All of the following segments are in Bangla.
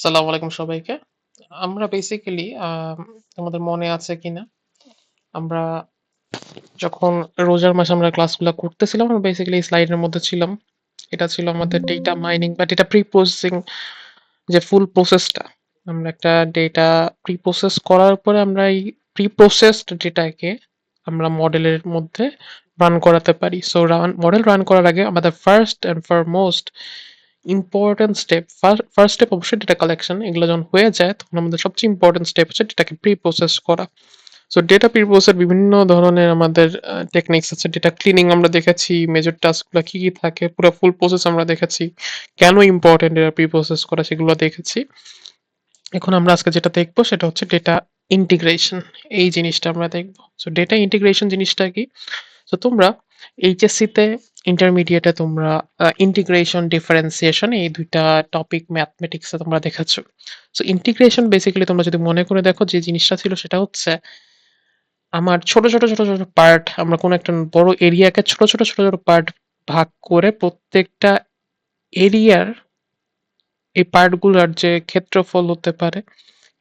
আসসালামু আলাইকুম সবাইকে। আমরা বেসিক্যালি তোমাদের মনে আছে কিনা? আমরা যখন রোজার মাসে আমরা ক্লাসগুলা করতেছিলাম, আমরা বেসিক্যালি এই স্লাইডের মধ্যে ছিলাম। এটা ছিল আমাদের ডেটা মাইনিং বা ডেটা প্রি-প্রসেসিং যে ফুল প্রসেসটা। আমরা একটা ডেটা প্রি-প্রসেস করার পরে আমরা এই প্রি-প্রসেসড ডেটাকে আমরা মডেলের মধ্যে রান করাতে পারি। সো মডেল রান করার আগে আমাদের first and foremost important step first step অবশ্যই ডেটা কালেকশন। এগুলো যখন হয়ে যায় তখন আমাদের সবচেয়ে ইম্পর্টেন্ট স্টেপ হচ্ছে ডেটাকে প্রি প্রসেস করা। সো ডেটা প্রি প্রসেসের বিভিন্ন ধরনের আমাদের টেকনিক্স আছে। ডেটা ক্লিনিং আমরা দেখেছি, মেজর টাস্কগুলো কি কি থাকে, পুরো ফুল প্রসেস আমরা দেখেছি, কেন ইম্পর্টেন্ট ডেটা প্রি প্রসেস করা সেগুলো দেখেছি। এখন আমরা আজকে যেটা দেখবো সেটা হচ্ছে ডেটা ইন্টিগ্রেশন। এই জিনিসটা আমরা দেখবো। সো ডেটা ইন্টিগ্রেশন জিনিসটা কি? তো তোমরা এইচএসসি তে ইন্টারমিডিয়েটে তোমরা ইন্টিগ্রেশন ডিফারেন্সিয়েশন এই দুইটা টপিক ম্যাথমেটিক্সে তোমরা দেখেছো। সো ইন্টিগ্রেশন বেসিক্যালি তোমরা যদি মনে করে দেখো যে জিনিসটা ছিল সেটা হচ্ছে আমার ছোট ছোট পার্ট, আমরা কোনো একটা বড় এরিয়াকে ছোট ছোট পার্ট ভাগ করে প্রত্যেকটা এরিয়ার এই পার্টগুলোর যে ক্ষেত্রফল হতে পারে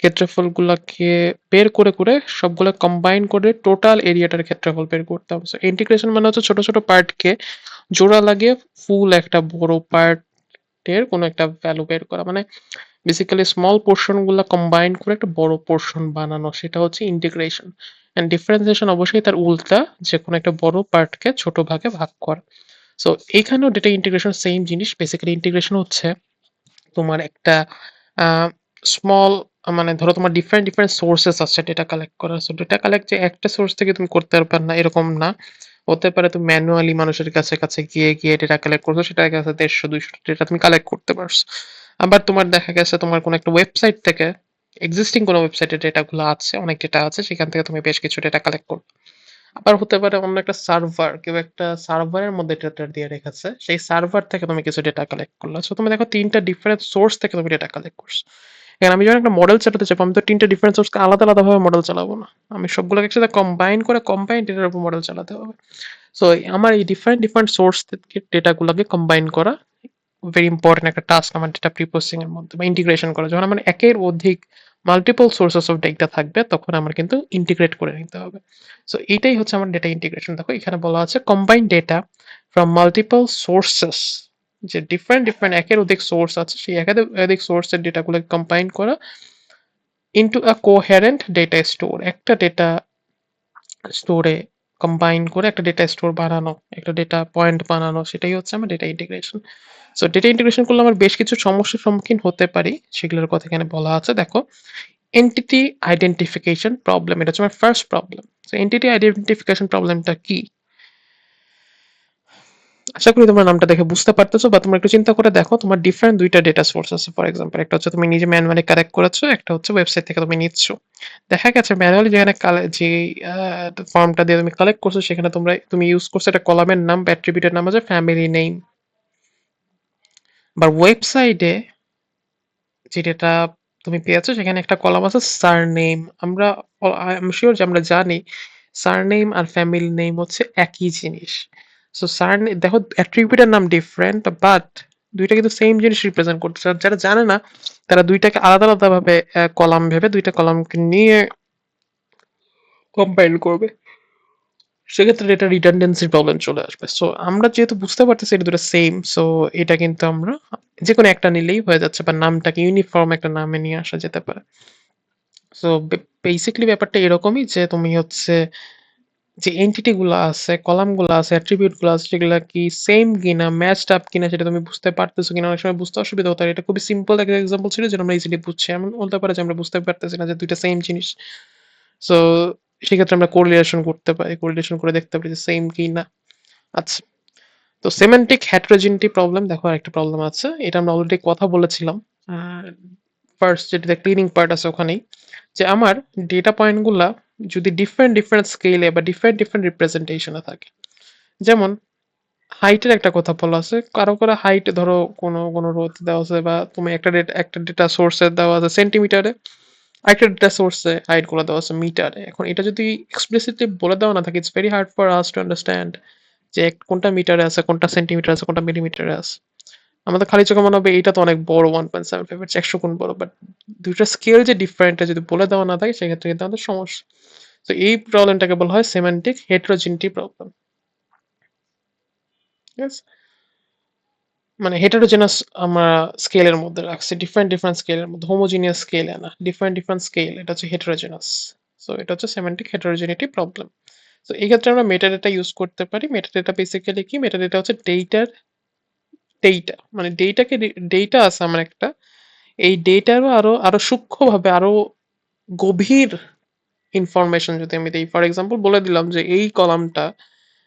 ক্ষেত্রফলগুলোকে বের করে করে সবগুলো কম্বাইন করে টোটাল এরিয়াটার ক্ষেত্রফল বের করতে হবে। সো ইন্টিগ্রেশন মানে হচ্ছে ছোট ছোট পার্টকে জোড়া লাগিয়ে ফুল একটা বড় পার্টের কোনো একটা ভ্যালু বের করা, মানে বেসিক্যালি স্মল পোর্শন গুলা কম্বাইন করে একটা বড় পোর্শন বানানো, সেটা হচ্ছে ইন্টিগ্রেশন। এন্ড ডিফারেন্সিয়েশন অবশ্যই তার উল্টা, যে কোনো একটা বড় পার্টকে ছোট ভাগে ভাগ করা। সো এইখানেও ডেটা ইন্টিগ্রেশন সেম জিনিস। বেসিক্যালি ইন্টিগ্রেশন হচ্ছে তোমার একটা স্মল, মানে ধরো তোমার ডিফারেন্ট ডিফারেন্ট সোর্সেস আছে ডেটা কালেক্ট করার। সো ডেটা কালেক্ট যে একটা সোর্স থেকে তুমি করতে পারবে না এরকম না। হতে পারে তুমি ম্যানুয়ালি মানুষের কাছে কাছে গিয়ে গিয়ে ডেটা কালেক্ট করছো, সেটার কাছে 150-200 ডেটা তুমি কালেক্ট করতে পারছো। আবার তোমার দেখা গেছে তোমার কোনো একটা ওয়েবসাইট থেকে, এক্সিস্টিং কোনো ওয়েবসাইটে ডেটাগুলো আছে, অনেক ডেটা আছে, সেখান থেকে তুমি বেশ কিছু ডেটা কালেক্ট করো। আবার হতে পারে অন্য একটা সার্ভার, কেউ একটা সার্ভারের মধ্যে ডেটা দিয়ে রেখেছে, সেই সার্ভার থেকে তুমি কিছু ডেটা কালেক্ট করলে। সো তুমি দেখো তিনটা ডিফারেন্ট সোর্স থেকে তুমি ডেটা কালেক্ট করছো। এখানে আমি যখন একটা মডেল চালাতে চাইবো, আমি তো তিনটা ডিফারেন্ট সোর্সকে আলাদা আলাদা ভাবে মডেল চালাবো না, আমি সবগুলোকে একসাথে কম্বাইন করে কম্বাইন ডেটার উপর মডেল চালাতে হবে। সো আমার এই ডিফারেন্ট ডিফারেন্ট সোর্স থেকে ডেটাগুলোকে কম্বাইন করা ভেরি ইম্পর্টেন্ট একটা টাস্ক আমার ডেটা প্রিপ্রসেসিং এর মধ্যে, বা ইন্টিগ্রেশন করা। যখন আমার একের অধিক মাল্টিপল সোর্সেস অফ ডেটা থাকবে তখন আমার কিন্তু ইন্টিগ্রেট করে নিতে হবে। সো এইটাই হচ্ছে আমার ডেটা ইন্টিগ্রেশন। দেখো এখানে বলা আছে combine data from multiple sources, যে ডিফারেন্ট ডিফারেন্ট একের অধিক সোর্স আছে, সেই একাধিক সোর্সের ডেটাগুলো কম্বাইন করা into a coherent data store, একটা ডেটা স্টোরে কম্বাইন করে একটা ডেটা স্টোর বানানো, একটা ডেটা পয়েন্ট বানানো, সেটাই হচ্ছে আমার data integration. So data integration করলে আমার বেশ কিছু সমস্যার সম্মুখীন হতে পারি, সেগুলোর কথা এখানে বলা আছে। দেখো, এন্টিটি আইডেন্টিফিকেশন প্রবলেম, এটা হচ্ছে আমার first problem. So entity identification প্রবলেমটা কি? আশা করি তোমরা নামটা দেখে বুঝতে পারতেছো, বা তোমরা একটু চিন্তা করে দেখো, তোমার ডিফারেন্ট দুইটা ডেটা সোর্স আছে। ফর এক্সাম্পল, একটা হচ্ছে তুমি নিজে ম্যানুয়ালি কালেক্ট করেছো, একটা হচ্ছে ওয়েবসাইট থেকে তুমি নিচ্ছ। দেখা গেছে ম্যানুয়ালি যেখানে যে ফর্মটা দিয়ে তুমি কালেক্ট করছো, সেখানে তুমি ইউজ করছো একটা কলামের নাম বা অ্যাট্রিবিউটের নাম আছে ফ্যামিলি নেম। বা ওয়েবসাইটে যে ডেটা তুমি পেয়েছো সেখানে একটা কলাম আছে সারনেম। আমরা আই এম শিওর যে আমরা জানি সারনেম আর ফ্যামিলি নেম হচ্ছে একই জিনিস। সো সারনেম দেখো, অ্যাট্রিবিউটের নাম ডিফারেন্ট, বাট দুইটা কিন্তু সেম জিনিস রিপ্রেজেন্ট করতেছে। আর যারা জানে না তারা দুইটাকে আলাদা আলাদা ভাবে কলাম ভেবে দুইটা কলামকে নিয়ে কম্পাইল করবে, সেক্ষেত্রে এটা রিডান্ডেন্সির প্রবলেম চলে আসবে। সো আমরা যেহেতু বুঝতে পারতেছি এটা দুটো সেম, সো এটা কিন্তু আমরা যে কোনো একটা নিলেই হয়ে যাচ্ছে, বা নামটাকে ইউনিফর্ম একটা নামে নিয়ে আসা যেতে পারে। সো বেসিক্যালি ব্যাপারটা এরকমই যে তুমি হচ্ছে যে এন্টিটি গুলো আছে, কলাম গুলো আছে, অ্যাট্রিবিউট গুলো আছে, সেগুলা কি সেম কিনা, ম্যাচড আপ কিনা, সেটা তুমি বুঝতে পারতেছো কিনা। অনেক সময় বুঝতে অসুবিধা হতে পারে। এটা খুবই সিম্পল একটা এক্সাম্পল ছিল যেটা আমরা ইজিলি বুঝছি। এমন বলতে পারে যে আমরা বুঝতে পারতেছি না যে দুইটা সেম জিনিস। সো সেক্ষেত্রে আমরা কোরিলেশন করতে পারি, কোরিলেশন করে দেখতে পারি যে সেম কি না। আচ্ছা, তো সেমান্টিক হেটারোজেনিটি প্রবলেম, দেখো একটা প্রবলেম আছে, এটা আমরা অলরেডি কথা বলেছিলাম ফার্স্ট, যেটা ক্লিনিং পার্ট আছে ওখানেই, যে আমার ডেটা পয়েন্টগুলা যদি ডিফারেন্ট ডিফারেন্ট স্কেলে বা ডিফারেন্ট ডিফারেন্ট রিপ্রেজেন্টেশনে থাকে। যেমন হাইটের একটা কথা বলা আছে, কারো কারো হাইট ধরো কোনো কোনো রোধ দেওয়া আছে, বা তুমি একটা ডেটা সোর্সে দেওয়া আছে সেন্টিমিটারে, আরেকটা ডেটা সোর্সে হাইট গুলো দেওয়া আছে মিটারে। এখন এটা যদি এক্সপ্লিসিটলি বলে দেওয়া না থাকে, it's very hard for us to understand যে কোনটা মিটারে আছে, কোনটা সেন্টিমিটার আছে, কোনটা মিলিমিটারে আছে। আমাদের খালি চোখে মনে হবে এটা তো অনেক বড়, 1.75, 100 গুণ বড়, বাট দুইটা স্কেল যে ডিফারেন্ট যদি বলে দেওয়া না থাকে সেক্ষেত্রে কিন্তু আমাদের সমস্যা। তো এই প্রবলেমটাকে বলা হয় সেমান্টিক হেটারোজিনিটি প্রবলেম। ঠিক আছে, মানে হেটারোজেনাস আমরা স্কেলের মধ্যে রাখছি, ডিফারেন্ট ডিফারেন্ট স্কেলের মধ্যে, হোমোজিনিয়াস স্কেলে না, ডিফারেন্ট ডিফারেন্ট স্কেল, এটা হচ্ছে হেটারোজেনাস। সো এটা হচ্ছে সেমান্টিক হেটারোজেনিটি প্রবলেম। তো এই ক্ষেত্রে আমরা মেটাডেটা ইউজ করতে পারি। মেটাডেটা বেসিক্যালি কি? মেটাডেটা হচ্ছে ডেটার ডেটা, মানে ডেটা আছে আমার একটা, এই ডেটারও আরো আরো সূক্ষ্মভাবে আরো গভীর ইনফরমেশন যদি আমি দিই, ফর এক্সাম্পল বলে দিলাম যে এই কলামটা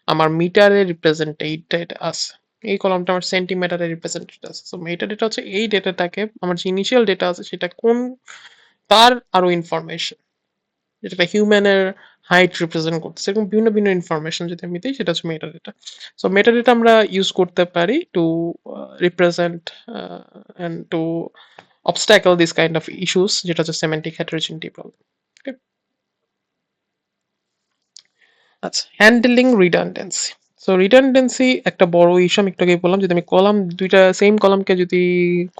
আমার মিটারে রিপ্রেজেন্টেড আছে, এই কলামটা আমার সেন্টিমিটারে রিপ্রেজেন্টেড আছে। তো মেটা ডেটা হচ্ছে এই ডেটাটাকে, আমার যে ইনিশিয়াল ডেটা আছে সেটা কোন, তার আরো ইনফরমেশন, যেটা হিউম্যানের হাইট রিপ্রেজেন্ট করতেছে, এরকম বিভিন্ন বিভিন্ন ইনফরমেশন যদি আমি দিই সেটা হচ্ছে meta data. So meta data আমরা ইউজ করতে পারি to represent and to obstacle this kind of issues, যেটা হচ্ছে semantic heterogeneity problem. Okay? আচ্ছা, হ্যান্ডলিং রিডান্ডেন্সি। সো রিডান্ডেন্সি একটা বড় ইস্যু। আমি একটু আগে বললাম যদি আমি কলাম দুইটা সেম কলামকে যদি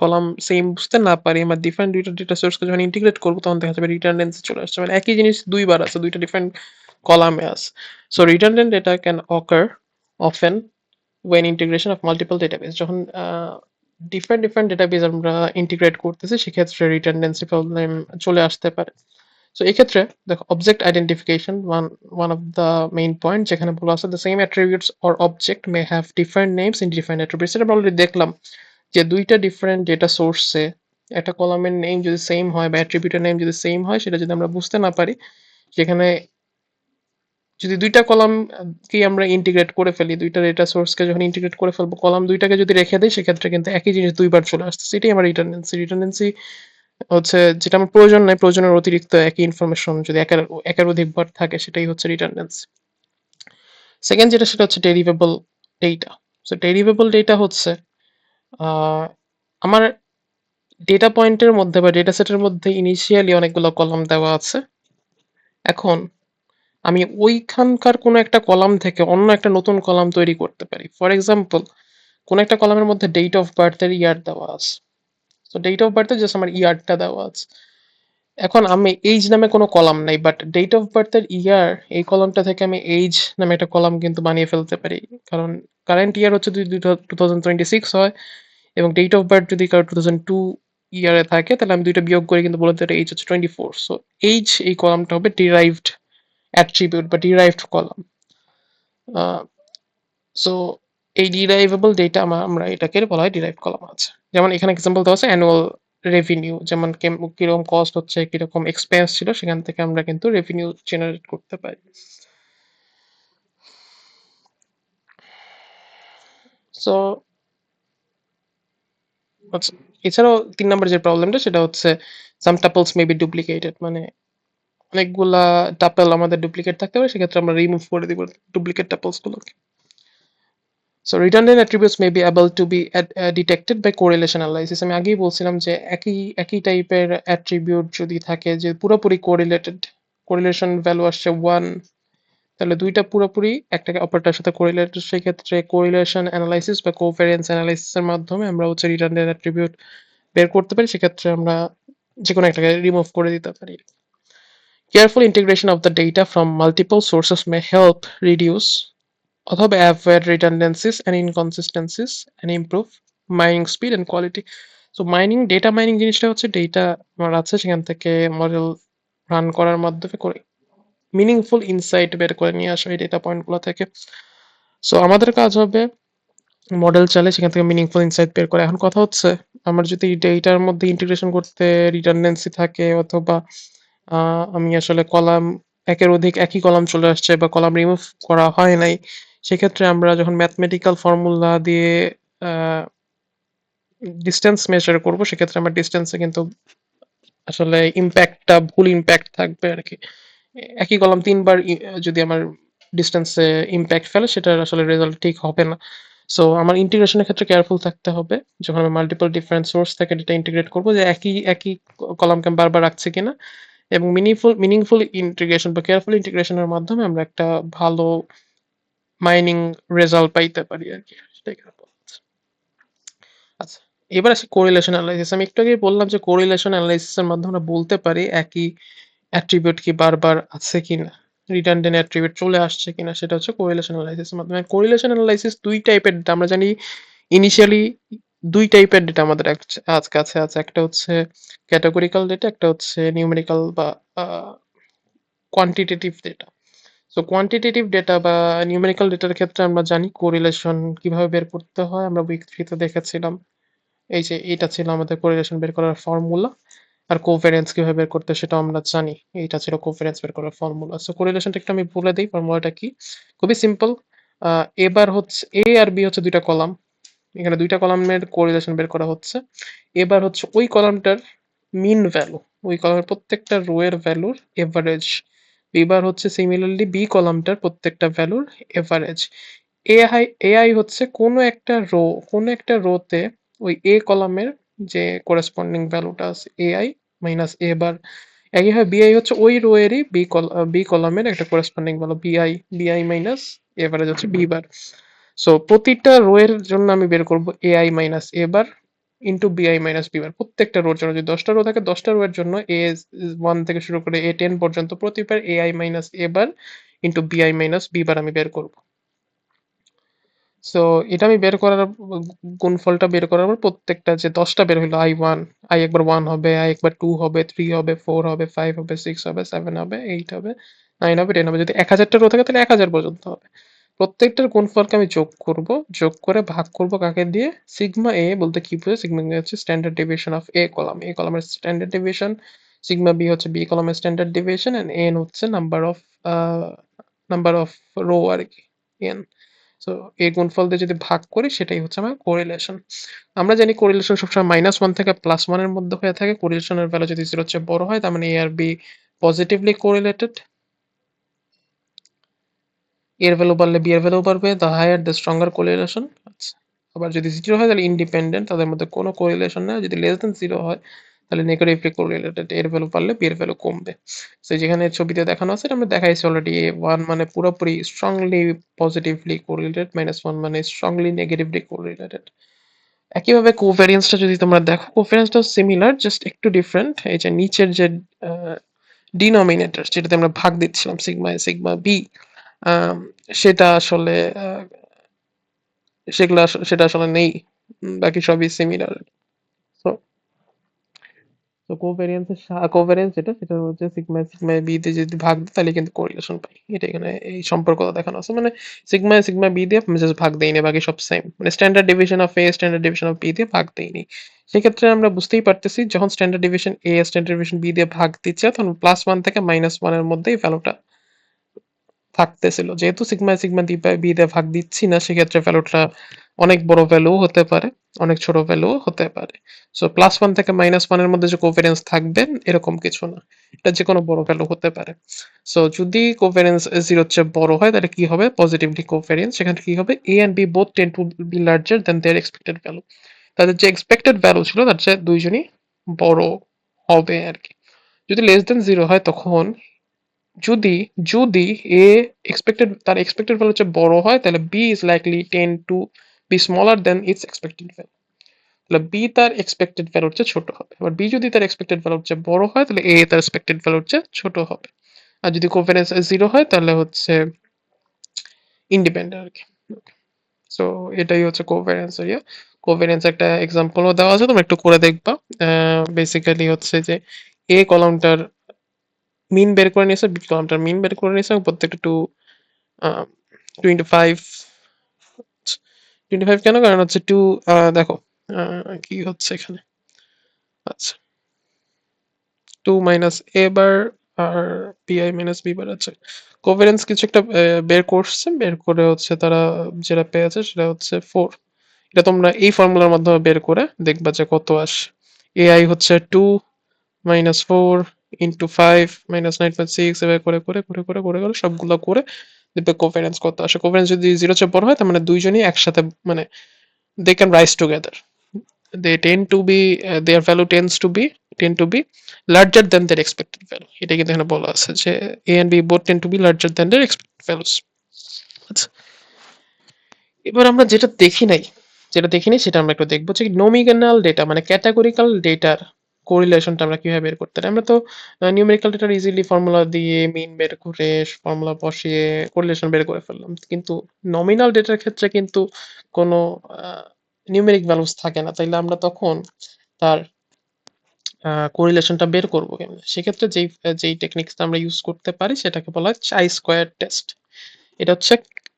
কলাম সেম বুঝতে না পারি, আমার ডিফারেন্ট দুইটা ডেটা সোর্সকে যখন ইন্টিগ্রেট করবো তখন দেখা যাবে রিডান্ডেন্সি চলে আসছে, মানে একই জিনিস দুইবার আছে, দুইটা ডিফারেন্ট কলামে আছে। So redundant data can ochre often when integration of multiple database, যখন ডিফারেন্ট ডিফারেন্ট ডেটাবেস আমরা ইন্টিগ্রেট করতেছি সেক্ষেত্রে রিডান্ডেন্সি প্রবলেম চলে আসতে পারে। সো এক্ষেত্রে দেখো object identification one of the main point, যেখানে বলা আছে the same attributes or object may have different names in different attributes. এটা আমরা অলরেডি দেখলাম যে দুইটা ডিফারেন্ট ডেটা সোর্সে একটা কলামের নেম যদি সেম হয় বা অ্যাট্রিবিউটের নেম যদি সেম হয়, সেটা যদি আমরা বুঝতে না পারি, সেখানে যদি দুইটা কলাম কে আমরা ইন্টিগ্রেট করে ফেলি, দুইটা ডেটা সোর্সকে যখন ইন্টিগ্রেট করে ফেলবো, কলাম দুইটাকে যদি রেখে দিই সেক্ষেত্রে কিন্তু একই জিনিস দুইবার চলে আসছে, এটাই আমার রিটার্ডেন্সি। রিটার্ডেন্সি হচ্ছে যেটা আমার প্রয়োজন নাই, প্রয়োজনের অতিরিক্ত একই ইনফরমেশন যদি একের একের অধিকবার থাকে, সেটাই হচ্ছে রিটার্ডেন্সি। সেকেন্ড যেটা সেটা হচ্ছে ডেরিভেবল ডেটা। সো ডেরিভেবল ডেটা হচ্ছে আহ, আমার ডেটা পয়েন্টের মধ্যে বা ডেটা সেটের মধ্যে ইনিশিয়ালি অনেকগুলো কলাম দেওয়া আছে। এখন আমি ওইখানকার কোনো একটা কলাম থেকে অন্য একটা নতুন কলাম তৈরি করতে পারি। ফর এক্সাম্পল, কোনো একটা কলামের মধ্যে ডেট অফ বার্থের ইয়ার দেওয়া আছে। তো ডেট অফ বার্থে জাস্ট আমার ইয়ারটা দেওয়া আছে। এখন আমি এইজ নামে কোনো কলাম নাই, বাট ডেট অফ বার্থের ইয়ার, এই কলামটা থেকে আমি এইজ নামে একটা কলাম কিন্তু বানিয়ে ফেলতে পারি। কারণ কারেন্ট ইয়ার হচ্ছে 2026 হয়, এবং ডেট অফ বার্থ যদি কারো 2002 ইয়ারে থাকে তাহলে আমি দুইটা বিয়োগ করে কিন্তু বলে দিতে এইজ হচ্ছে 24। সো এইজ এই কলামটা হবে ডিরাইভড অ্যাট্রিবিউট বা ডিরাইভড কলাম। সো এই ডিরাইভেবল ডেটা আমরা এটাকে বলা হয় ডিরাইভড কলাম আছে। যেমন এখানে এক্সাম্পল দেওয়া আছে অ্যানুয়াল রেভিনিউ, যেমন কিরকম কস্ট হচ্ছে, কিরকম এক্সপেন্স ছিল, সেখান থেকে আমরা কিন্তু রেভিনিউ জেনারেট করতে পারি। সো আচ্ছা, এছাড়াও 3 নম্বর যে প্রবলেমটা সেটা হচ্ছে সাম টাপলস মে বি ডুপ্লিকেটেড, মানে অনেকগুলা টাপল আমাদের ডুপ্লিকেট থাকতে পারে, সেক্ষেত্রে আমরা রিমুভ করে দিব ডুপ্লিকেট টাপলস গুলোকে। So redundant attributes may be able to be detected by correlation analysis. আমি আগেই বলছিলাম যে একই একই টাইপের অ্যাট্রিবিউট যদি থাকে যে পুরোপুরি কোরিলেটেড, কোরিলেশন ভ্যালু আসছে 1, তাহলে দুইটা পুরোপুরি একটাকে অপরটার সাথে কোরিলেটেড, সেই ক্ষেত্রে কোরিলেশন অ্যানালাইসিস বা কোভ্যারিয়েন্স অ্যানালাইসিসের মাধ্যমে আমরা হচ্ছে রিডান্ডেন্ট অ্যাট্রিবিউট বের করতে পারি, সেক্ষেত্রে আমরা যে কোনো একটাকে রিমুভ করে দিতে পারি। Careful integration of the data from multiple sources may help reduce অথবা avoid redundancies and inconsistencies and improve mining speed and quality. So mining, data mining জিনিসটা হচ্ছে ডেটা আমার আছে সেখান থেকে মডেল রান করার মাধ্যমে করে মিনিংফুল ইনসাইট বের করে নিয়ে আসা এই ডেটা পয়েন্টগুলো থেকে। সো আমাদের কাজ হবে মডেল চালে সেখান থেকে মিনিংফুল ইনসাইট বের করে। এখন কথা হচ্ছে আমার যদি ডেটার মধ্যে ইন্টিগ্রেশন করতে রিডান্ডেন্সি থাকে, অথবা আমি আসলে কলাম একের অধিক একই কলাম চলে আসছে বা কলাম রিমুভ করা হয় নাই, সেক্ষেত্রে আমরা যখন ম্যাথমেটিক্যাল ফর্মুলা দিয়ে ডিস্টেন্স মেজার করব, সেক্ষেত্রে আমার ডিস্টেন্সে কিন্তু আসলে ইম্প্যাক্টটা ভুল ইম্প্যাক্ট থাকবে আর কি। একই কলাম 3বার যদি আমার ডিস্টেন্সে ইম্প্যাক্ট ফেলে, সেটার আসলে রেজাল্ট ঠিক হবে না। সো আমার ইন্টিগ্রেশনের ক্ষেত্রে কেয়ারফুল থাকতে হবে যখন আমি মাল্টিপল ডিফারেন্ট সোর্স থেকে ডেটা ইন্টিগ্রেট করবো, যে একই একই কলামকে আমি বারবার রাখছি কিনা, এবং মিনিংফুল ইন্টিগ্রেশন বা কেয়ারফুল ইন্টিগ্রেশনের মাধ্যমে আমরা একটা ভালো মাইনিং রেজাল্ট পাইতে পারি আর কি, সেটাই খারাপ। আচ্ছা, এবার আসি কোরিলেশন অ্যানালাইসিস। আমি একটু আগেই বললাম যে কোরিলেশন অ্যানালাইসিস এর মাধ্যমে আমরা বলতে পারি একই অ্যাট্রিবিউট কি বারবার আছে কিনা, রিডান্ডেন্ট অ্যাট্রিবিউট চলে আসছে কিনা, সেটা হচ্ছে কোরিলেশন অ্যানালাইসিস এর মাধ্যমে। কোরিলেশন অ্যানালাইসিস দুই টাইপের ডেটা আমরা জানি। ইনিশিয়ালি দুই টাইপের ডেটা আমাদের কাছে আছে, একটা হচ্ছে ক্যাটাগরিক্যাল ডেটা, একটা হচ্ছে নিউমেরিক্যাল বা quantitative data. So quantitative data বা নিউমেরিক্যাল ডেটার ক্ষেত্রে আমরা জানি কোরিলেশন কিভাবে বের করতে হয়, আমরা উইক থ্রিতে দেখেছিলাম। এই যে এটা ছিল আমাদের কোরিলেশন বের করার ফর্মুলা। আর কোভেরিয়েন্স কিভাবে বের করতে হয় সেটাও আমরা জানি। এইটা ছিল কোভেরিয়েন্স বের করার ফর্মুলা। সো কোরিলেশনটা একটু আমি বলে দিই ফর্মুলাটা কি। খুবই সিম্পল। এবার হচ্ছে এ আর বি হচ্ছে দুইটা কলাম, এখানে দুইটা কলামের কোরিলেশন বের করা হচ্ছে। এবার হচ্ছে ওই কলামটার মিন ভ্যালু, ওই কলামের প্রত্যেকটা রো এর ভ্যালুর এভারেজ। এবার হচ্ছে সিমিলারলি বি কলামটার প্রত্যেকটা ভ্যালুর এভারেজ। এআই হচ্ছে কোনো একটা রোতে ওই এ কলামের যে করেসপন্ডিং ভ্যালুটা আছে এআই মাইনাস এ বার। একইভাবে বিআই হচ্ছে ওই রো এরই বি কলামের একটা করেসপন্ডিং ভ্যালু বিআই মাইনাস এভারেজ হচ্ছে বি বার। সো প্রতিটা রো এর জন্য আমি বের করব এআই মাইনাস এ বার ইন্টু বিআই মাইনাস বি বার। প্রত্যেকটা রোর জন্য যদি 10টা রো থাকে 10টা রো এর জন্য ওয়ান থেকে শুরু করে A10 পর্যন্ত প্রতিবার এআই মাইনাস এ বার ইন্টু বিআই মাইনাস বি বার আমি বের করব। সো এটা আমি বের করার গুণফলটা বের করার পর প্রত্যেকটা যে 10টা বের হলো I1, আই একবার 1 হবে, আই একবার 2 হবে, 3 হবে, 4 হবে, 5 হবে, 6 হবে, 7 হবে, 8 হবে, 9 হবে, 10 হবে। যদি 1000টা রো থাকে তাহলে 1000 পর্যন্ত হবে। প্রত্যেকটার গুণফলকে আমি যোগ করব, যোগ করে ভাগ করব কাকে দিয়ে? সিগমা এ বলতে কি বোঝায়? সিগমা এ হচ্ছে স্ট্যান্ডার্ড ডেভিয়েশন অফ এ কলামের স্ট্যান্ডার্ড ডেভিয়েশন, সিগমা বি হচ্ছে বি কলামের স্ট্যান্ডার্ড ডেভিয়েশন, এন্ড এন হচ্ছে নাম্বার অফ রো আর কি, এন। সো এই গুণফল দিয়ে যদি ভাগ করি সেটাই হচ্ছে আমার কোরিলেশন। আমরা জানি কোরিলেশন সবসময় -1 থেকে +1 এর মধ্যে হয়ে থাকে। কোরিলেশনের ভ্যালু যদি 0 এর চেয়ে বড় হয় তার মানে এ আর বি পজিটিভলি কোরিলেটেড, এর ভ্যালু বাড়লে বি এর ভ্যালু বাড়বে, the higher the stronger correlation. আচ্ছা, আবার যদি 0 হয় তাহলে ইন্ডিপেন্ডেন্ট, তাদের মধ্যে কোনো কোরিলেশন নেই। যদি লেস দেন 0 হয় তাহলে নেগেটিভলি কোরিলেটেড, এর ভ্যালু বাড়লে বি এর ভ্যালু কমবে। তো যেখানে ছবিতে দেখানো আছে এটা আমরা দেখাইছি অলরেডি, A1 মানে পুরোপুরি স্ট্রংলি পজিটিভলি কোরিলেটেড, -1 মানে স্ট্রংলি নেগেটিভলি কোরিলেটেড। একইভাবে কোভ্যারিয়েন্সটা যদি তোমরা দেখো, কোভ্যারিয়েন্সটাও সিমিলার, জাস্ট একটু ডিফারেন্ট। এই যে নিচের যে ডিনোমিনেটর যেটাতে আমরা ভাগ দিচ্ছিলাম সিগমা এ সিগমা বি, সেটা আসলে সেটা আসলে নেই। বাকি সবই সিমিলার। তো তো কোভ্যারিয়েন্স সেটা হচ্ছে সিগমা বি তে যদি ভাগ দিই তাহলে কিন্তু কোরিলেশন পাই। এটা এখানে এই সম্পর্কটা দেখানো আছে, মানে সিগমা বি দিয়ে আমি জাস্ট ভাগ দেইনি, বাকি সব সেম। মানে standard deviation of A standard deviation of B দিয়ে ভাগ দেইনি। সেক্ষেত্রে আমরা বুঝতেই পারতেছি যখন standard deviation A standard deviation B দিয়ে ভাগ দিচ্ছে তখন +1 থেকে -1 এর মধ্যেই ভ্যালুটা থাকতেছিল। যেহেতু সিগমা বি দিয়ে ভাগ দিচ্ছি না সেক্ষেত্রে ভ্যালুটা অনেক বড় ভ্যালু হতে পারে, অনেক ছোট ভ্যালু হতে পারে। সো +1 থেকে -1 এর মধ্যে যে কোভেরিয়েন্স থাকবে এরকম কিছু না, এটা যে কোনো বড় ভ্যালু হতে পারে। সো যদি কোভেরিয়েন্স 0 এর চেয়ে বড় হয় তাহলে কি হবে? পজিটিভলি কোভেরিয়েন্স, সেখানে কি হবে? A and B both tend to be larger than their expected value. তাদের যে এক্সপেক্টেড ভ্যালু ছিল তার চেয়ে দুইজনই বড় হবে আর কি। যদি লেস দেন 0 হয় তখন, যদি যদি এ তার এক্সপেক্টেড ভ্যালু হচ্ছে বড় হয় তাহলে B is likely tend to be smaller than its expected value. তাহলে বি তার এক্সপেক্টেড ভ্যালুর চেয়ে ছোট হবে। এবার বি যদি তার এক্সপেক্টেড ভ্যালুর চেয়ে বড় হয় তাহলে এ তার এক্সপেক্টেড ভ্যালুর চেয়ে ছোট হবে। আর যদি কোভ্যারিয়েন্স 0 হয় তাহলে হচ্ছে ইন্ডিপেন্ডেন্ট আর কি। সো এটাই হচ্ছে কোভ্যারিয়েন্স এরিয়া। কোভ্যারিয়েন্স একটা এক্সাম্পলও দেওয়া আছে, তোমরা একটু করে দেখবা। বেসিক্যালি হচ্ছে যে এ কলামটার মিন বের করে নিয়েছে, বি কলামটার মিন বের করে নিয়েছে এবং প্রত্যেকটা 25 25 কেন? কারণ হচ্ছে দেখো কি হচ্ছে এখানে। আচ্ছা, 2 মাইনাস এ বার আর পিআই মাইনাস বি বার আছে। কোভেরেন্স কিছু একটা বের করছে, বের করে হচ্ছে তারা যেটা পেয়েছে সেটা হচ্ছে 4। এটা তোমরা এই ফর্মুলার মাধ্যমে বের করে দেখবা যে কত আসে। এআই হচ্ছে 2 মাইনাস 4 ইন্টু 5 মাইনাস 9.6, এবার করে সবগুলো করে দেখবে কোভেরেন্স কত আসে। কোভেরেন্স যদি 0 চেয়ে বড় হয় তার মানে দুইজনই একসাথে, মানে they can rise together, they tend to be their value tend to be larger than their expected value। এটা কিন্তু এখানে বলা আছে যে a and b both tend to be larger than their expected values। আচ্ছা, এবার আমরা যেটা দেখি নাই যেটা দেখিনি সেটা আমরা একটু দেখবো যে নমিনাল ডেটা মানে ক্যাটাগরিক্যাল ডেটার কোরিলেশনটা আমরা কিভাবে বের করতে পারি। আমরা তো নিউমেরিক্যাল ডেটার ইজিলি ফর্মুলা দিয়ে মিন বের করে ফর্মুলা বসিয়ে কোরিলেশন বের করে ফেললাম, কিন্তু নমিনাল ডেটার ক্ষেত্রে কিন্তু কোনো নিউমেরিক ভ্যালুস থাকে না, তাইলে আমরা তখন তার কোরিলেশনটা বের করবো কেমনে? সেক্ষেত্রে যেই টেকনিক্সটা আমরা ইউজ করতে পারি সেটাকে বলা হয় চাই স্কোয়ার টেস্ট। এটা হচ্ছে,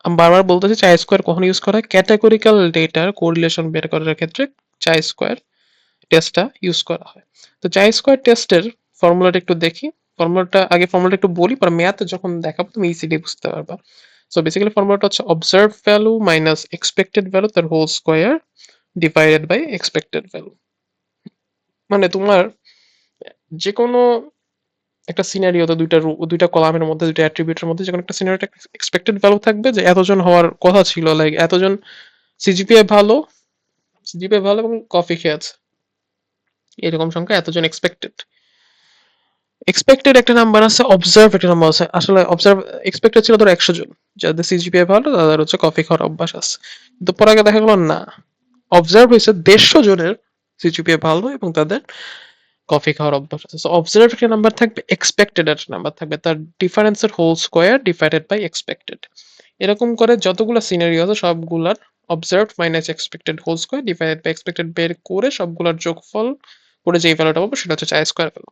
আমি বারবার বলতেছি, চাই স্কোয়ার কখন ইউজ করা হয়? ক্যাটাগরিক্যাল ডেটার কোরিলেশন বের করার ক্ষেত্রে চাই স্কোয়ার টেস্টটা ইউজ করা হয়। তো চাই স্কোয়ার টেস্টের ফর্মুলাটা একটু দেখি। ফর্মুলাটা একটু বলি, পরে ম্যাথ যখন দেখাবো তুমি ইজিলি বুঝতে পারবা। সো বেসিক্যালি ফর্মুলাটা হচ্ছে observe value minus expected value তার whole square divided by expected value. মানে তোমার যে কোনো একটা সিনারিওতে দুইটা কলামের মধ্যে, দুইটা অ্যাট্রিবিউটের মধ্যে যে কোনো একটা সিনারিওতে এক্সপেক্টেড ভ্যালু থাকবে যে এতজন হওয়ার কথা ছিল, লাইক এতজন সিজিপিএ ভালো, সিজিপিএ ভালো এবং কফি খেয়েছে, এরকম সংখ্যা এতজন এক্সপেক্টেড। এক্সপেক্টেড একটা নাম্বার আছে, অবজার্ভ একটা নাম্বার আছে। আসলে অবজার্ভ এক্সপেক্টেড ছিল ধরো 100 জন, যাদের সিজিপিএ ভালো, তাদের হচ্ছে কফি খাওয়ার অভ্যাস আছে। কিন্তু পরে আগে দেখা গেল না, অবজার্ভ হয়েছে 150 জনের সিজিপিএ ভালো এবং তাদের কফি খাওয়ার অভ্যাস আছে। সো অবজার্ভ একটা নাম্বার থাকবে, এক্সপেক্টেড একটা নাম্বার থাকবে, তার ডিফারেন্সের whole square divided by expected. এরকম করে যতগুলো সিনারিও আছে সবগুলার observe minus expected whole square divided by expected বের করে সবগুলোর যোগফল করে যেই ভ্যালুটা পাবো সেটা হচ্ছে চাই square value.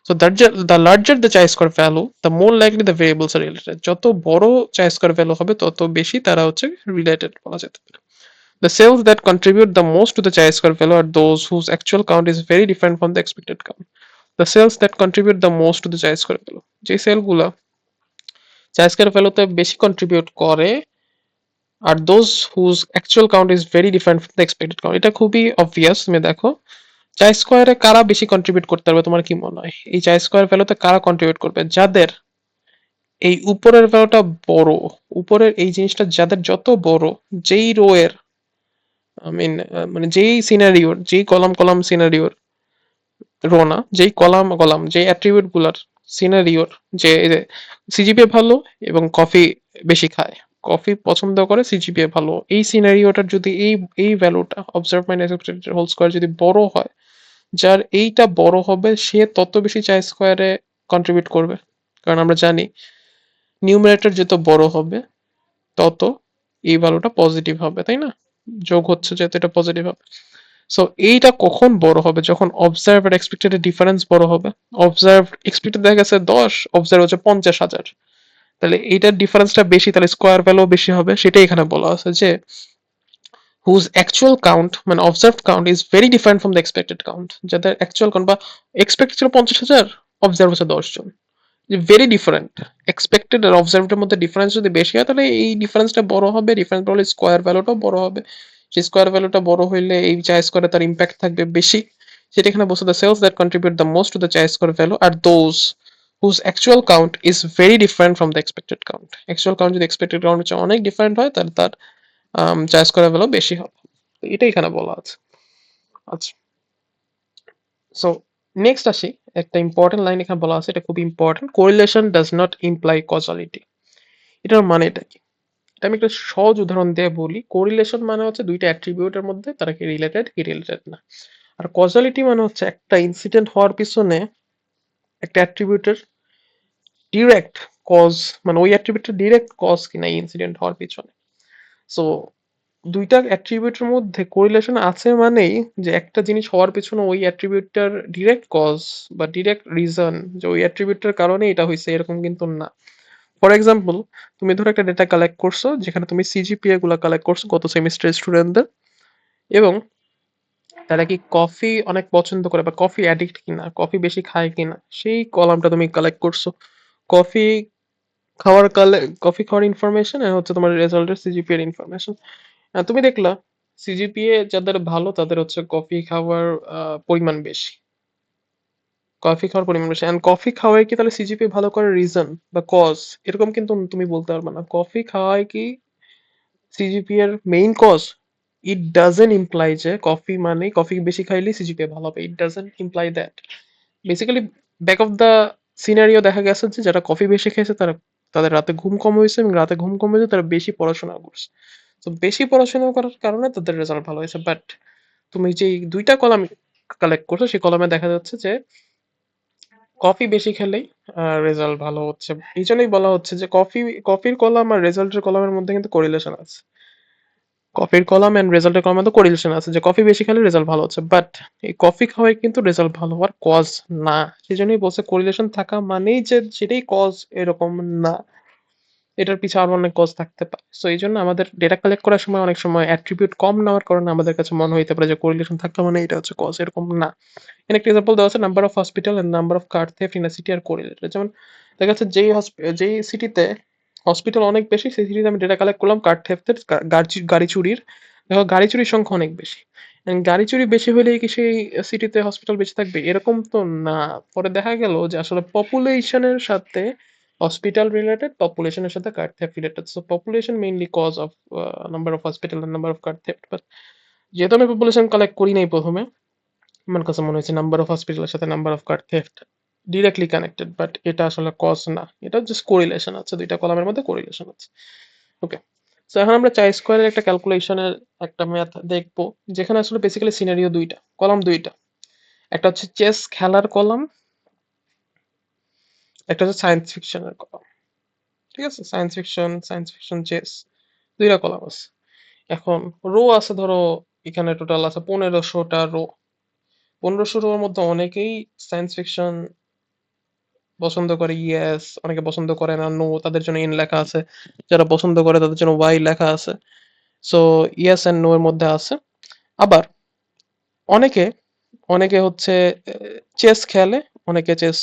So the larger the chi-square value, the more likely the variables are related. যত বড় chi-square value হবে তত বেশি তারা হচ্ছে related বলা যেতে পারে। The cells that contribute the most to the chi-square value are those whose actual count is very different from the expected count. The cells that contribute the most to the chi-square value, যে সেলগুলা chi-square value তে বেশি কন্ট্রিবিউট করে, আর those whose actual count is very different from the expected count. এটা খুবই obvious, তুমি দেখো চাই স্কোয়ারে কারা বেশি কন্ট্রিবিউট করতে পারবে, তোমার কি মনে হয়? এই চাই স্কোয়ার ভ্যালুতে কারা কন্ট্রিবিউট করবে? যাদের এই উপরের ভ্যালুটা বড়, উপরের এই জিনিসটা যাদের যত বড়, যেই রো এর আই মিন মানে যেই সিনারিওর, যেই কলাম কলাম সিনারিওর রো না, যেই কলাম কলাম যেই অ্যাট্রিবিউট গুলার সিনারিওর, যে সিজিপিএ ভালো এবং কফি বেশি খায়, কফি পছন্দ করে, সিজিপিএ ভালো, এই সিনারিওটার যদি এই ভ্যালুটা observe minus expected whole square যদি বড় হয়, যার এইটা বড় হবে সে তত বেশি চাই স্কোয়ারে কন্ট্রিবিউট করবে। কারণ আমরা জানি নিউমারেটর যত বড় হবে তত এই ভ্যালুটা পজিটিভ হবে, তাই না? যোগ হচ্ছে যেহেতু এটা পজিটিভ হবে। সো এইটা কখন বড় হবে? যখন অবজার্ভ আর এক্সপেক্টেড এর ডিফারেন্স বড় হবে। অবজার্ভ এক্সপেক্টেড দেখা গেছে 10, অবজার্ভ হচ্ছে 50,000, তাহলে এইটার ডিফারেন্সটা বেশি, তাহলে স্কোয়ার ভ্যালু বেশি হবে। সেটাই এখানে বলা আছে যে whose actual count মানে observed count is very different from the expected count, যাদের অ্যাকচুয়াল কাউন্ট বা এক্সপেক্টেড ছিল 50,000, অবজার্ভ হচ্ছে 10 জন, ভেরি ডিফারেন্ট। এক্সপেক্টেড আর অবজার্ভড এর মধ্যে ডিফারেন্স যদি বেশি হয় তাহলে এই ডিফারেন্সটা বড় হবে, ডিফারেন্স বড় হলে স্কোয়ার ভ্যালুটাও বড় হবে। সেই স্কোয়ার ভ্যালুটা বড় হইলে এই চাই স্কোয়ারে তার ইম্প্যাক্ট থাকবে বেশি। সেটা এখানে বলছে the cells that contribute the most to the chi square value আর those whose actual count is very different from the expected count. Actual count যদি এক্সপেক্টেড কাউন্ট হচ্ছে অনেক ডিফারেন্ট হয় তাহলে তার চাই স্কোয়ার ভ্যালু বেশি হবে। তো এটাই এখানে বলা আছে। আচ্ছা, সো নেক্সট আসি, একটা ইম্পর্টেন্ট লাইন এখানে বলা আছে, এটা খুব important, correlation does not imply causality. এটার মানে এটা কি? এটা আমি একটা সহজ উদাহরণ দিয়ে বলি। কোরিলেশন মানে হচ্ছে দুইটা অ্যাট্রিবিউটের মধ্যে তারা কি রিলেটেড কি রিলেটেড না। আর কজালিটি মানে হচ্ছে একটা ইনসিডেন্ট হওয়ার পিছনে একটা অ্যাট্রিবিউটের ডিরেক্ট কজ, মানে ওই অ্যাট্রিবিউটের ডিরেক্ট কজ কিনা এই ইনসিডেন্ট হওয়ার পিছনে। সো দুইটা অ্যাট্রিবিউটের মধ্যে কোরিলেশন আছে মানেই যে একটা জিনিস হওয়ার পিছনে ওই অ্যাট্রিবিউটটার ডিরেক্ট কজ বা ডিরেক্ট রিজন যে ওই অ্যাট্রিবিউটটার কারণে এটা হয়েছে, এরকম কিন্তু না। ফর এক্সাম্পল, তুমি ধরো একটা ডেটা কালেক্ট করছো যেখানে তুমি সিজিপিএ গুলা কালেক্ট করছো গত সেমিস্টারের স্টুডেন্টদের, এবং তারা কি কফি অনেক পছন্দ করে বা কফি অ্যাডিক্ট কিনা, কফি বেশি খায় কিনা, সেই কলামটা তুমি কালেক্ট করছো। কফি কফি খাওয়ার ইনফরমেশন আর হচ্ছে তোমার রেজাল্টের সিজিপিএ এর ইনফরমেশন। তুমি দেখলা সিজিপিএ যাদের ভালো তাদের হচ্ছে কফি খাওয়ার পরিমাণ বেশি, কফি খাওয়ার পরিমাণ বেশি। এন্ড কফি খাওয়াই কি তাহলে সিজিপিএ ভালো করার রিজন বা কজ? এরকম কিন্তু তুমি বলতে পারবে না। কফি খাওয়াই কি সিজিপিএ এর main cause? It doesn't imply যে কফি মানে কফি বেশি খাইলে সিজিপিএ ভালো হবে, it doesn't imply that. Basically back of the scenario দেখা গেছে যে যারা কফি বেশি খেয়েছে তারা, তাদের রাতে ঘুম কম হয়েছে, এবং রাতে ঘুম কম হয়েছে তারা বেশি পড়াশোনা করছে। তো বেশি পড়াশোনা করার কারণে তাদের রেজাল্ট ভালো হয়েছে। বাট তুমি যে ২টা কলাম কালেক্ট করছো সেই কলামে দেখা যাচ্ছে যে কফি বেশি খেলেই রেজাল্ট ভালো হচ্ছে। এই জন্যই বলা হচ্ছে যে কফির কলাম আর রেজাল্টের কলামের মধ্যে কিন্তু কোরিলেশন আছে। কফির কলাম এন্ড রেজাল্টের কলামে তো কোরিলেশন আছে যে কফি বেশি খেলে রেজাল্ট ভালো হচ্ছে, বাট এই কফি খাওয়াই কিন্তু রেজাল্ট ভালো হওয়ার কজ না। সেই জন্যই বলছে কোরিলেশন থাকা মানেই যে সেটাই কজ, এরকম না। এটার পিছে আরো অনেক কজ থাকতে পারে। সো এই জন্য আমাদের ডেটা কালেক্ট করার সময় অনেক সময় অ্যাট্রিবিউট কম নেওয়ার কারণে আমাদের কাছে মনে হইতে পারে যে কোরিলেশন থাকতে মানে এটা হচ্ছে কজ, এরকম না। এখানে একটা এক্সাম্পল দেওয়া আছে, number of hospital and number of car theft in a city are correlated. যেমন দেখা যাচ্ছে যেই সিটিতে হসপিটাল অনেক বেশি সেই সিটিতে আমি ডেটা কালেক্ট করলাম কার থেফটের, গাড়ি চুরির। দেখো গাড়ি চুরির সংখ্যা অনেক বেশি। And গাড়ি চুরি বেশি হলেই কি সেই সিটিতে হসপিটাল বেশি থাকবে, এরকম তো না। পরে দেখা গেল যে আসলে পপুলেশনের সাথে হসপিটাল রিলেটেড, পপুলেশনের সাথে car theft related. So population mainly cause of number of hospital and number of car theft. But যেহেতু আমি পপুলেশন কালেক্ট করি নাই প্রথমে, আমার কাছে মনে হয়েছে নাম্বার অফ হসপিটালের সাথে number of car theft directly connected, but এটা আসলে কজ না, এটা জাস্ট কোরিলেশন আছে, দুইটা কলামের মধ্যে কোরিলেশন আছে। ওকে, সো এখন আমরা চাই স্কোয়ারের একটা ক্যালকুলেশনের একটা ম্যাথ দেখবো, যেখানে আসলে বেসিক্যালি সিনারিও দুইটা, কলাম দুইটা। একটা হচ্ছে চেস খেলার কলাম, একটা হচ্ছে সায়েন্স ফিকশনের কলাম। ঠিক আছে, সায়েন্স ফিকশন চেস, দুইটা কলাম আছে। এখন রো আছে ধরো, এখানে টোটাল আছে 1500টা রো। 1500 রোর মধ্যে অনেকেই সায়েন্স ফিকশন পছন্দ করে ইয়েস, অনেকে পছন্দ করে না নো, তাদের জন্য ইন লেখা আছে। যারা পছন্দ করে তাদের জন্য ওয়াই লেখা আছে। সো ইয়েস এন্ড নো এর মধ্যে আছে। আবার অনেকে অনেকে হচ্ছে চেস খেলে, অনেকে চেস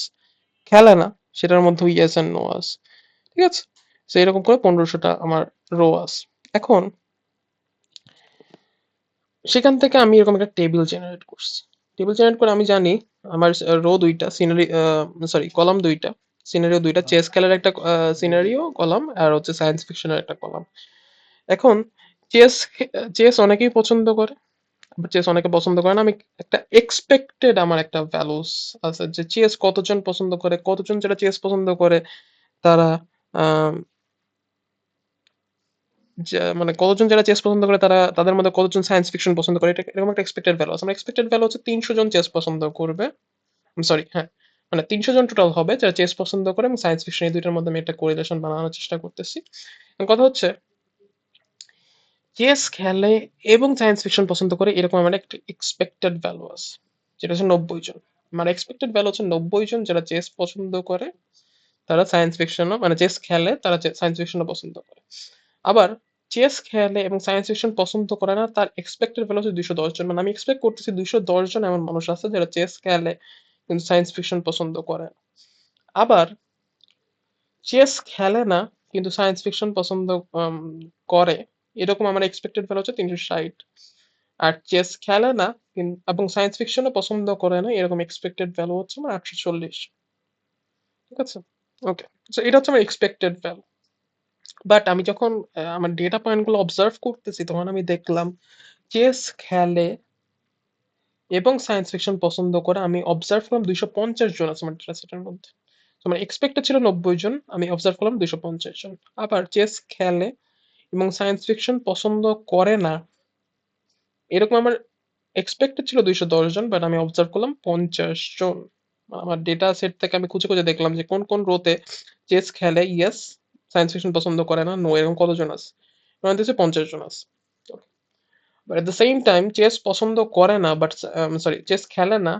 খেলে না, সেটার মধ্যে ইয়েস এন্ড নো আছে। ঠিক আছে, তো এরকম করে 1500টা আমার রো আছে। এখন সেখান থেকে আমি এরকম একটা টেবিল জেনারেট করছি। টেবিল জেনারেট করে আমি জানি আমার রো দুইটা, সিনারি সরি কলাম দুইটা, সিনারিও দুইটা, চেস খেলার একটা সিনারিও কলাম আর হচ্ছে সায়েন্স ফিকশনের একটা কলাম। এখন চেস চেস অনেকেই পছন্দ করে, আবার চেস অনেকে পছন্দ করে না। আমি একটা এক্সপেক্টেড আমার একটা ভ্যালুস আছে যে চেস কতজন পছন্দ করে, কতজন যারা চেস পছন্দ করে তারা মানে কতজন যারা চেস পছন্দ করে তারা তাদের মধ্যে কতজন সায়েন্স ফিকশন পছন্দ করে, এটা এরকম একটা এক্সপেক্টেড ভ্যালু আছে। আমার এক্সপেক্টেড ভ্যালু হচ্ছে 300 জন চেস পছন্দ করবে। সরি, হ্যাঁ, মানে 300 জন টোটাল হবে যারা চেস পছন্দ করে, এবং সায়েন্স ফিকশন, এই দুইটার মধ্যে আমি একটা কোরিলেশন বানানোর চেষ্টা করতেছি। এখন কথা হচ্ছে চেস খেলে এবং সায়েন্স ফিকশন পছন্দ করে এরকম আমার একটা এক্সপেক্টেড ভ্যালু আছে, যেটা হচ্ছে 90 জন। আমার এক্সপেক্টেড ভ্যালু হচ্ছে 90 জন যারা চেস পছন্দ করে, তারা সায়েন্স ফিকশনও মানে চেস খেলে, তারা সায়েন্স ফিকশনও পছন্দ করে। আবার চেস খেলে এবং সায়েন্স ফিকশন পছন্দ করে না, তার এক্সপেক্টেড ভ্যালু হচ্ছে 210 জন। মানে আমি এক্সপেক্ট করতেছি 210 জন এমন মানুষ আছে যারা চেস খেলে কিন্তু সায়েন্স ফিকশন পছন্দ করে না। আবার চেস খেলে না কিন্তু সায়েন্স ফিকশন পছন্দ করে, এরকম আমার এক্সপেক্টেড ভ্যালু হচ্ছে 360। আর চেস খেলে না এবং সায়েন্স ফিকশনও পছন্দ করে না, এরকম এক্সপেক্টেড ভ্যালু হচ্ছে আমার 840। ঠিক আছে, ওকে। সো এটা হচ্ছে আমার এক্সপেক্টেড ভ্যালু। বাট আমি যখন আমার ডেটা পয়েন্ট গুলো অবজার্ভ করতেছি তখন আমি দেখলাম চেস খেলে এবং সায়েন্স ফিকশন পছন্দ করে আমি অবজার্ভ করলাম 250 জন আছে আমার ডেটা সেটের মধ্যে। তো আমার এক্সপেক্টেড ছিল 90 জন, আমি অবজার্ভ করলাম 250 জন। আবার চেস খেলে এবং সায়েন্স ফিকশন পছন্দ করে না, এরকম আমার এক্সপেক্টেড ছিল 210 জন, বাট আমি অবজার্ভ করলাম 50 জন। আমার ডেটা সেট থেকে আমি খুঁজে খুঁজে দেখলাম যে কোন কোন রোতে চেস খেলে ইয়েস, সায়েন্স ফিকশন পছন্দ করে না নো, এরকম কতজন আছে। আমার কাছে 50 জন আছে। But at the same time chess পছন্দ করে না, বাট সরি চেস খেলে না,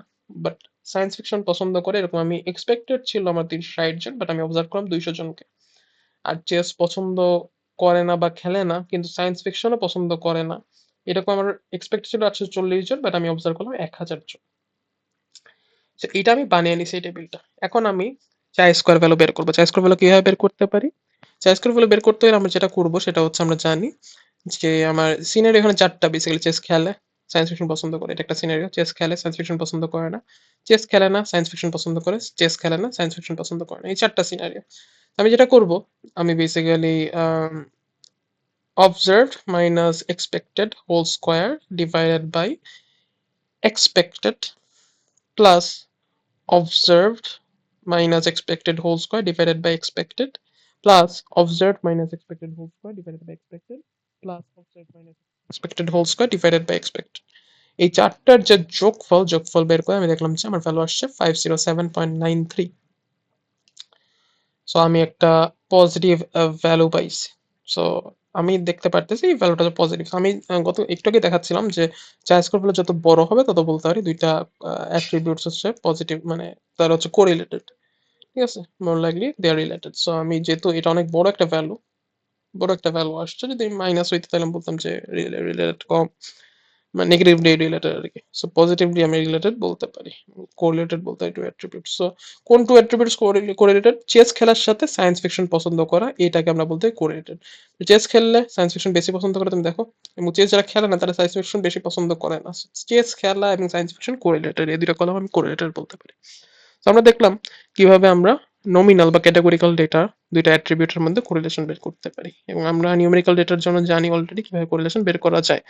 বাট সায়েন্স ফিকশন পছন্দ করে, এরকম আমি এক্সপেক্টেড ছিল আমার 360 জন, বাট আমি অবজার্ভ করলাম 200 জনকে। আর চেস পছন্দ করে না বা খেলে না কিন্তু সায়েন্স ফিকশনও পছন্দ করে না, এরকম আমার এক্সপেক্ট ছিল 840 জন, বাট আমি অবজার্ভ করলাম 1000 জন। তো এটা আমি বানিয়ে নিছি এই টেবিলটা। এখন আমি চাই স্কোয়ার ভ্যালু বের করবো। চাই স্কোয়ার ভ্যালু কিভাবে বের করতে পারি? চাই স্কোয়ার ভ্যালু বের করতে হলে আমরা যেটা করবো সেটা হচ্ছে আমরা জানি যে আমার সিনারি এখানে চারটা, বেসিক্যালি চেস খেলে, সায়েন্স ফিকশন পছন্দ করে, এটা একটা সিনারিও। চেস খেলে, সায়েন্স ফিকশন পছন্দ করে না, চেস খেলে না, সায়েন্স ফিকশন পছন্দ করে, চেস খেলে না, সায়েন্স ফিকশন পছন্দ করে না, এই চারটা সিনারিও। আমি যেটা করব, আমি basically observed minus expected whole square divided by expected plus observed minus expected whole square divided by expected plus observed minus expected whole square divided by expected plus expected whole square divided by expected. এই চারটার যে যোগফল বের করে আমি দেখলাম যে আমার ভ্যালু আসছে 507.93। সো আমি একটা পজিটিভ ভ্যালু পাইছি। সো আমি দেখতে পারতেছি এই ভ্যালুটা পজিটিভ। আমি গত একটু আগে দেখাচ্ছিলাম যে চার স্কোয়ার ভ্যালু যত বড় হবে তত বলতে পারি দুইটা অ্যাট্রিবিউটস হচ্ছে পজিটিভ, মানে তারা হচ্ছে কোরিলেটেড। ঠিক আছে, মোর লাইকলি দে আর রিলেটেড। সো আমি যেহেতু এটা অনেক বড় একটা ভ্যালু আসছে, যদি মাইনাস হইতে তাহলে আমি বলতাম যে রিলেটেড কম, মানে নেগেটিভলি রিলেটেড আর কি। সো পজিটিভলি আমি রিলেটেড বলতে পারি, কোরিলেটেড বলতে হয় টু অ্যাট্রিবিউটস। সো কোন টু অ্যাট্রিবিউটস কোরিলেটেড? চেস খেলার সাথে সায়েন্স ফিকশন পছন্দ করা, এটাকে আমরা বলতে কোরিলেটেড। চেস খেললে সায়েন্স ফিকশন বেশি পছন্দ করে, তুমি দেখো। এবং চেস যারা খেলে না তারা সায়েন্স ফিকশন বেশি পছন্দ করে না। চেস খেলা এবং সায়েন্স ফিকশন কোরিলেটেড, এই দুটো কলম আমি কোরিলেটেড বলতে পারি। তো আমরা দেখলাম কিভাবে আমরা নমিনাল বা ক্যাটাগরিক্যাল ডেটা দুইটা অ্যাট্রিবিউটের মধ্যে কোরিলেশন বের করতে পারি, এবং আমরা নিউমেরিক্যাল ডেটার জন্য জানি অলরেডি কিভাবে কোরিলেশন বের করা যায়।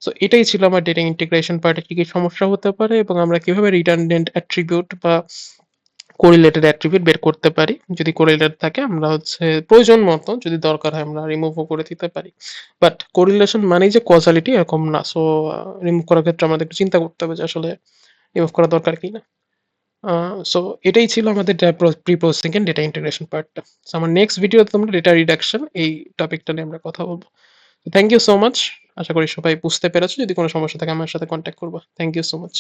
সো এটাই ছিল আমার ডেটা ইন্টিগ্রেশন পার্টে কি কি সমস্যা হতে পারে এবং আমরা কিভাবে রিডান্ডেন্ট অ্যাট্রিবিউট বা কোরিলেটেড অ্যাট্রিবিউট বের করতে পারি। যদি কোরিলেটেড থাকে আমরা হচ্ছে প্রয়োজন মতো যদি দরকার হয় আমরা রিমুভও করে দিতে পারি। বাট কোরিলেশন মানেই যে কজালিটি এরকম না। সো রিমুভ করার ক্ষেত্রে আমাদের একটু চিন্তা করতে হবে যে আসলে রিমুভ করা দরকার কিনা। সো এটাই ছিল আমাদের pre processing and data integration পার্টটা। সো আমার নেক্সট ভিডিওতে তোমরা ডেটা রিডাকশন এই টপিকটা নিয়ে আমরা কথা বলবো। Thank you so much. আশা করি সবাই বুঝতে পেরেছো। যদি কোনো সমস্যা থাকে আমার সাথে কন্ট্যাক্ট করবা। Thank you so much.